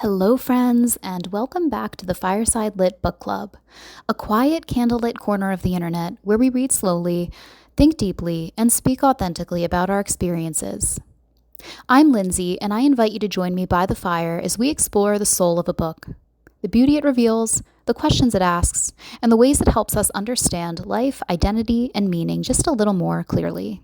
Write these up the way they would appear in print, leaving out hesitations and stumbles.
Hello, friends, and welcome back to the Fireside Lit Book Club, a quiet, candlelit corner of the internet where we read slowly, think deeply, and speak authentically about our experiences. I'm Lindsay, and I invite you to join me by the fire as we explore the soul of a book, the beauty it reveals, the questions it asks, and the ways it helps us understand life, identity, and meaning just a little more clearly.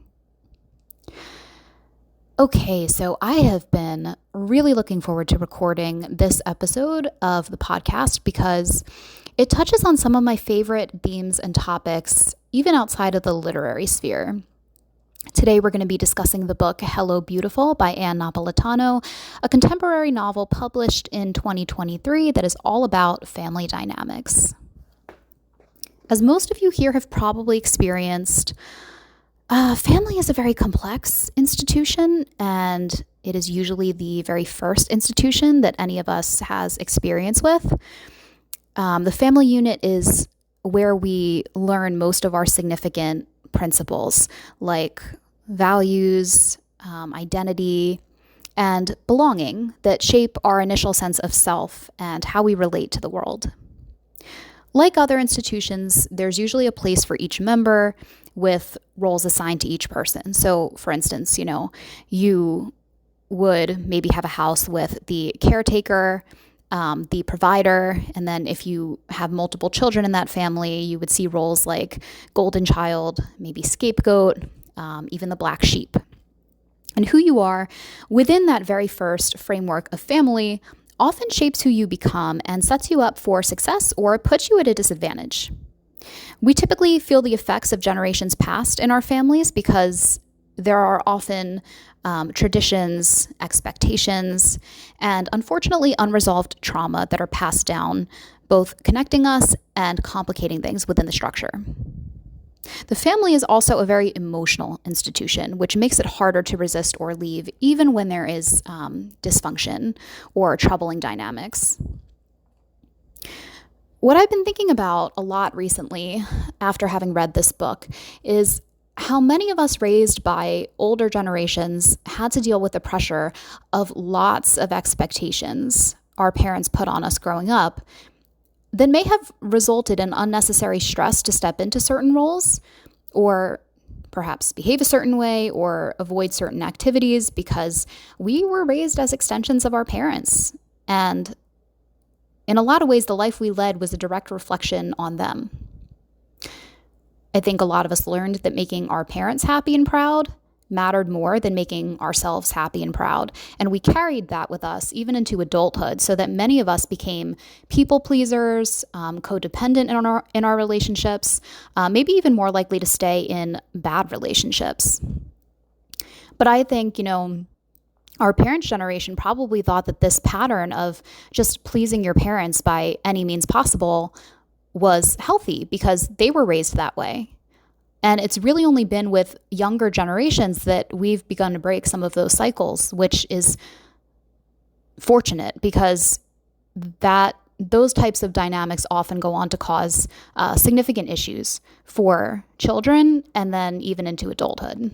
Okay, so I have been really looking forward to recording this episode of the podcast because it touches on some of my favorite themes and topics, even outside of the literary sphere. Today, we're going to be discussing the book Hello Beautiful by Napolitano, a contemporary novel published in 2023 that is all about family dynamics. As most of you here have probably experienced, family is a very complex institution, and it is usually the very first institution that any of us has experience with. The family unit is where we learn most of our significant principles, like values, identity, and belonging that shape our initial sense of self and how we relate to the world. Like other institutions, there's usually a place for each member with roles assigned to each person. So, for instance, you would maybe have a house with the caretaker, the provider, and then if you have multiple children in that family, you would see roles like golden child, maybe scapegoat, even the black sheep. And who you are within that very first framework of family often shapes who you become and sets you up for success or puts you at a disadvantage. We typically feel the effects of generations past in our families because there are often traditions, expectations, and unfortunately unresolved trauma that are passed down, both connecting us and complicating things within the structure. The family is also a very emotional institution, which makes it harder to resist or leave, even when there is dysfunction or troubling dynamics. What I've been thinking about a lot recently, after having read this book, is how many of us raised by older generations had to deal with the pressure of lots of expectations our parents put on us growing up that may have resulted in unnecessary stress to step into certain roles or perhaps behave a certain way or avoid certain activities because we were raised as extensions of our parents. And in a lot of ways, the life we led was a direct reflection on them. I think a lot of us learned that making our parents happy and proud mattered more than making ourselves happy and proud. And we carried that with us even into adulthood, so that many of us became people pleasers, codependent in our relationships, maybe even more likely to stay in bad relationships. But I think, our parents' generation probably thought that this pattern of just pleasing your parents by any means possible was healthy because they were raised that way. And it's really only been with younger generations that we've begun to break some of those cycles, which is fortunate because those types of dynamics often go on to cause significant issues for children and then even into adulthood.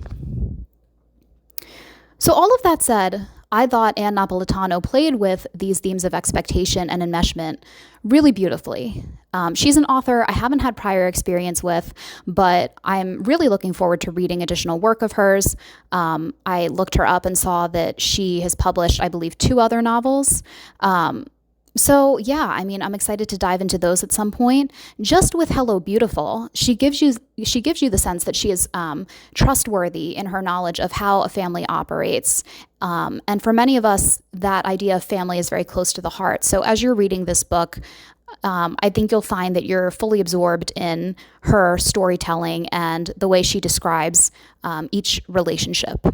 So all of that said, I thought Napolitano played with these themes of expectation and enmeshment really beautifully. She's an author I haven't had prior experience with, but I'm really looking forward to reading additional work of hers. I looked her up and saw that she has published, I believe, 2 other novels. I'm excited to dive into those at some point. Just with Hello Beautiful, she gives you the sense that she is trustworthy in her knowledge of how a family operates. And for many of us, that idea of family is very close to the heart. So as you're reading this book, I think you'll find that you're fully absorbed in her storytelling and the way she describes each relationship.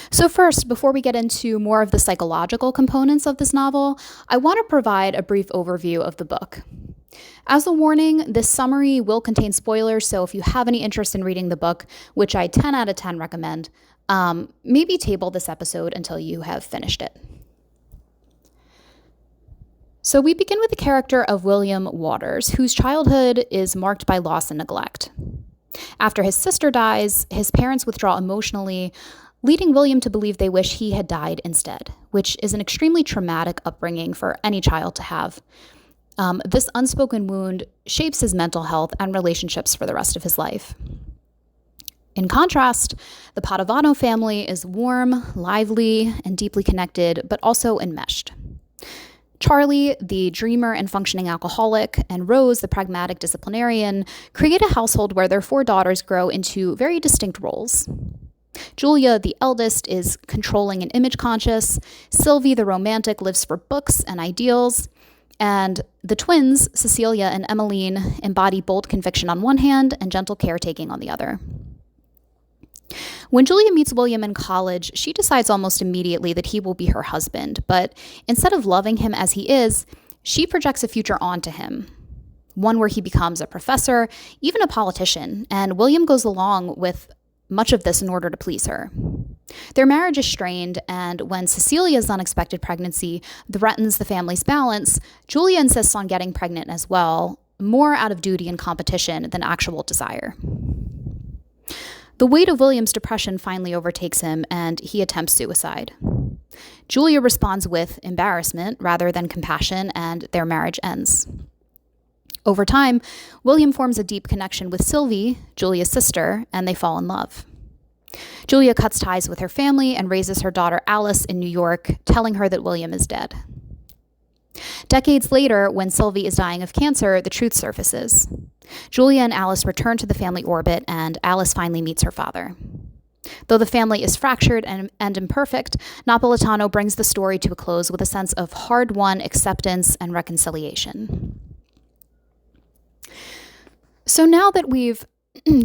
So first, before we get into more of the psychological components of this novel, I want to provide a brief overview of the book. As a warning, this summary will contain spoilers, so if you have any interest in reading the book, which I 10 out of 10 recommend, maybe table this episode until you have finished it. So we begin with the character of William Waters, whose childhood is marked by loss and neglect. After his sister dies, his parents withdraw emotionally, leading William to believe they wish he had died instead, which is an extremely traumatic upbringing for any child to have. This unspoken wound shapes his mental health and relationships for the rest of his life. In contrast, the Padavano family is warm, lively, and deeply connected, but also enmeshed. Charlie, the dreamer and functioning alcoholic, and Rose, the pragmatic disciplinarian, create a household where their 4 daughters grow into very distinct roles. Julia, the eldest, is controlling and image conscious. Sylvie, the romantic, lives for books and ideals. And the twins, Cecilia and Emmeline, embody bold conviction on one hand and gentle caretaking on the other. When Julia meets William in college, she decides almost immediately that he will be her husband, but instead of loving him as he is, she projects a future onto him, one where he becomes a professor, even a politician, and William goes along with much of this in order to please her. Their marriage is strained, and when Cecilia's unexpected pregnancy threatens the family's balance, Julia insists on getting pregnant as well, more out of duty and competition than actual desire. The weight of William's depression finally overtakes him, and he attempts suicide. Julia responds with embarrassment rather than compassion, and their marriage ends. Over time, William forms a deep connection with Sylvie, Julia's sister, and they fall in love. Julia cuts ties with her family and raises her daughter Alice in New York, telling her that William is dead. Decades later, when Sylvie is dying of cancer, the truth surfaces. Julia and Alice return to the family orbit, and Alice finally meets her father. Though the family is fractured and imperfect, Napolitano brings the story to a close with a sense of hard-won acceptance and reconciliation. So now that we've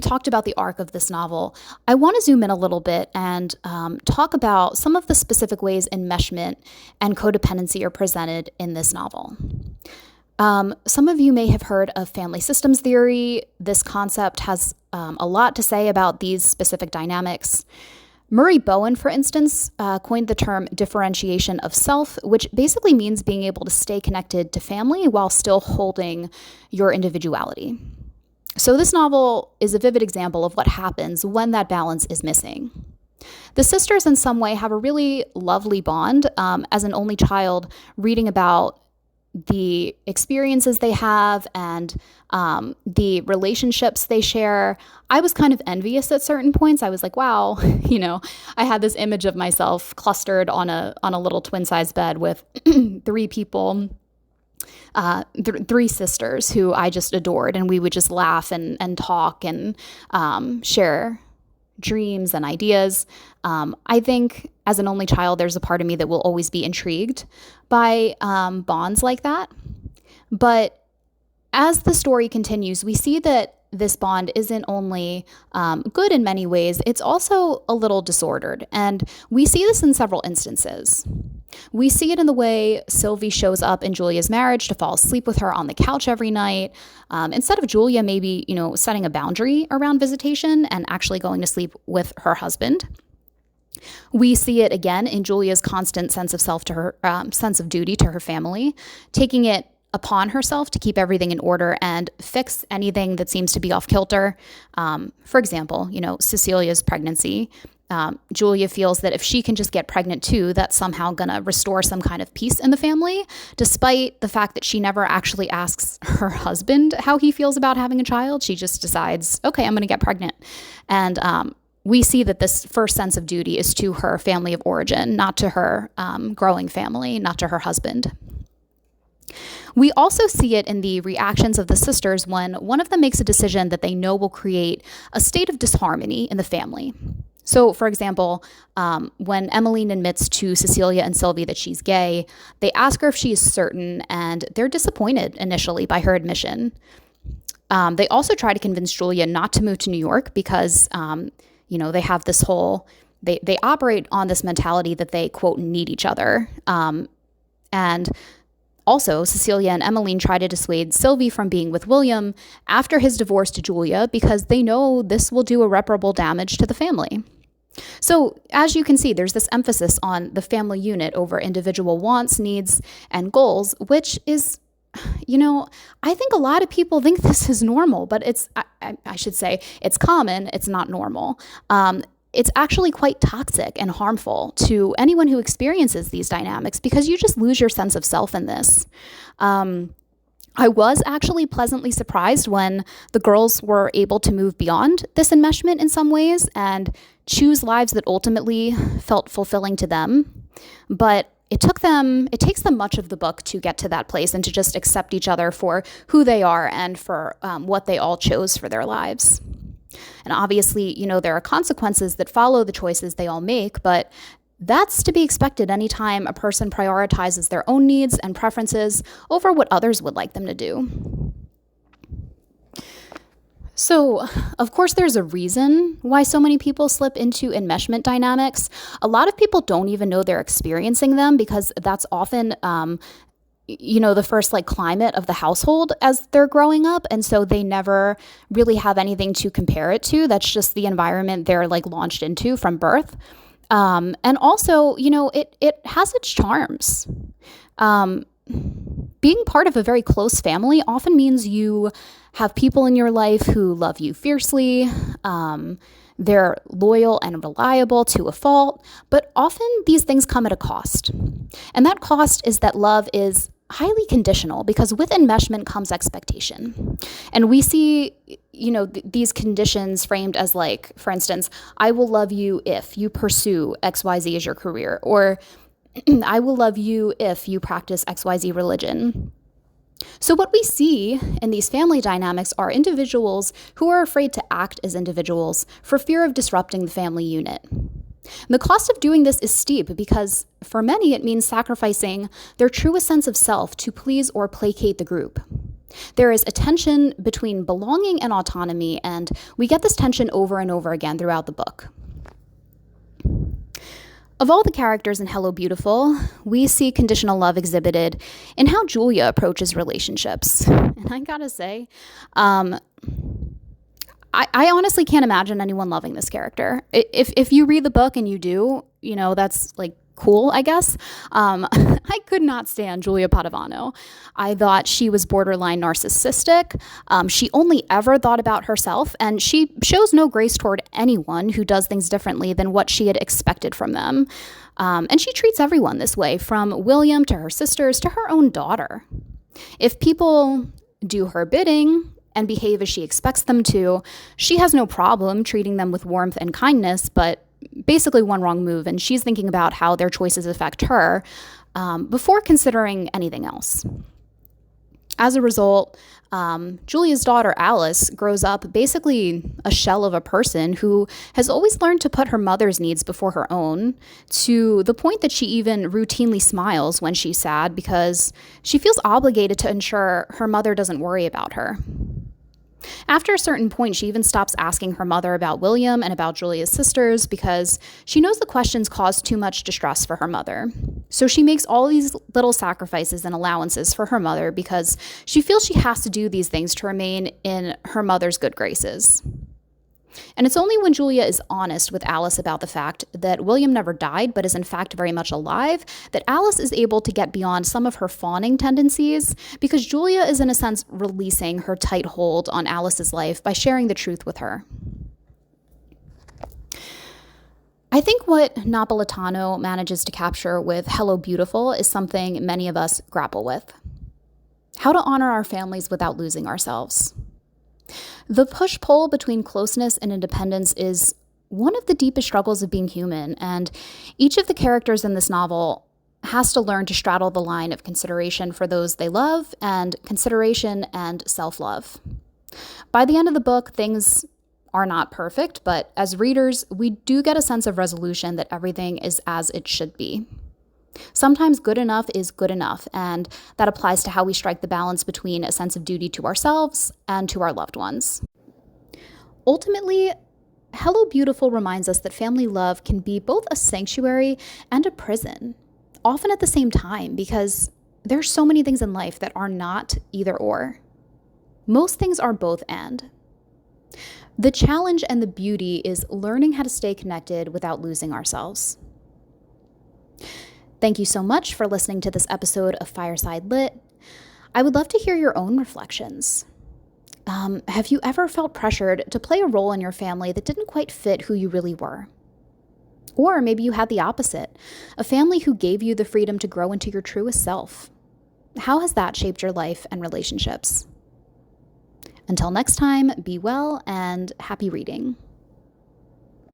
talked about the arc of this novel, I want to zoom in a little bit and talk about some of the specific ways enmeshment and codependency are presented in this novel. Some of you may have heard of family systems theory. This concept has a lot to say about these specific dynamics. Murray Bowen, for instance, coined the term differentiation of self, which basically means being able to stay connected to family while still holding your individuality. So this novel is a vivid example of what happens when that balance is missing. The sisters in some way have a really lovely bond. As an only child, reading about the experiences they have and the relationships they share, I was kind of envious at certain points. I was like, wow, I had this image of myself clustered on a little twin-size bed with 3 people. 3 sisters who I just adored, and we would just laugh and talk and share dreams and ideas. I think as an only child, there's a part of me that will always be intrigued by bonds like that. But as the story continues, we see that this bond isn't only good in many ways, it's also a little disordered. And we see this in several instances. We see it in the way Sylvie shows up in Julia's marriage to fall asleep with her on the couch every night. Instead of Julia maybe, setting a boundary around visitation and actually going to sleep with her husband. We see it again in Julia's constant sense of self to her, sense of duty to her family, taking it upon herself to keep everything in order and fix anything that seems to be off kilter. For example, Cecilia's pregnancy. Julia feels that if she can just get pregnant too, that's somehow going to restore some kind of peace in the family, despite the fact that she never actually asks her husband how he feels about having a child. She just decides, okay, I'm going to get pregnant. And we see that this first sense of duty is to her family of origin, not to her growing family, not to her husband. We also see it in the reactions of the sisters when one of them makes a decision that they know will create a state of disharmony in the family. So, for example, when Emmeline admits to Cecilia and Sylvie that she's gay, they ask her if she is certain, and they're disappointed initially by her admission. They also try to convince Julia not to move to New York because, they have this whole, they operate on this mentality that they, quote, need each other. And also, Cecilia and Emmeline try to dissuade Sylvie from being with William after his divorce to Julia because they know this will do irreparable damage to the family. So, as you can see, there's this emphasis on the family unit over individual wants, needs, and goals, which is, I think a lot of people think this is normal, but I should say it's common, it's not normal. it's actually quite toxic and harmful to anyone who experiences these dynamics because you just lose your sense of self in this. I was actually pleasantly surprised when the girls were able to move beyond this enmeshment in some ways and choose lives that ultimately felt fulfilling to them. But it takes them much of the book to get to that place and to just accept each other for who they are and for what they all chose for their lives. And obviously, there are consequences that follow the choices they all make, but that's to be expected anytime a person prioritizes their own needs and preferences over what others would like them to do. So, of course, there's a reason why so many people slip into enmeshment dynamics. A lot of people don't even know they're experiencing them because that's often the first climate of the household as they're growing up. And so they never really have anything to compare it to. That's just the environment they're launched into from birth. And also, it has its charms. Being part of a very close family often means you have people in your life who love you fiercely. They're loyal and reliable to a fault, but often these things come at a cost. And that cost is that love is highly conditional because with enmeshment comes expectation. And we see, these conditions framed as for instance, I will love you if you pursue XYZ as your career, or I will love you if you practice XYZ religion. So what we see in these family dynamics are individuals who are afraid to act as individuals for fear of disrupting the family unit. And the cost of doing this is steep because for many it means sacrificing their truest sense of self to please or placate the group. There is a tension between belonging and autonomy, and we get this tension over and over again throughout the book. Of all the characters in Hello Beautiful, we see conditional love exhibited in how Julia approaches relationships. And I gotta say, I honestly can't imagine anyone loving this character. If you read the book and you do, that's cool, I guess. I could not stand Julia Padavano. I thought she was borderline narcissistic. She only ever thought about herself, and she shows no grace toward anyone who does things differently than what she had expected from them. And she treats everyone this way, from William to her sisters to her own daughter. If people do her bidding and behave as she expects them to, she has no problem treating them with warmth and kindness, but basically one wrong move, and she's thinking about how their choices affect her before considering anything else. As a result, Julia's daughter Alice grows up basically a shell of a person who has always learned to put her mother's needs before her own, to the point that she even routinely smiles when she's sad because she feels obligated to ensure her mother doesn't worry about her. After a certain point, she even stops asking her mother about William and about Julia's sisters because she knows the questions cause too much distress for her mother. So she makes all these little sacrifices and allowances for her mother because she feels she has to do these things to remain in her mother's good graces. And it's only when Julia is honest with Alice about the fact that William never died but is in fact very much alive that Alice is able to get beyond some of her fawning tendencies, because Julia is in a sense releasing her tight hold on Alice's life by sharing the truth with her. I think what Napolitano manages to capture with Hello Beautiful is something many of us grapple with: how to honor our families without losing ourselves. The push-pull between closeness and independence is one of the deepest struggles of being human, and each of the characters in this novel has to learn to straddle the line of consideration for those they love and consideration and self-love. By the end of the book, things are not perfect, but as readers, we do get a sense of resolution that everything is as it should be. Sometimes good enough is good enough, and that applies to how we strike the balance between a sense of duty to ourselves and to our loved ones. Ultimately, Hello Beautiful reminds us that family love can be both a sanctuary and a prison, often at the same time, because there's so many things in life that are not either or. Most things are both and. The challenge and the beauty is learning how to stay connected without losing ourselves. Thank you so much for listening to this episode of Fireside Lit. I would love to hear your own reflections. Have you ever felt pressured to play a role in your family that didn't quite fit who you really were? Or maybe you had the opposite, a family who gave you the freedom to grow into your truest self. How has that shaped your life and relationships? Until next time, be well and happy reading.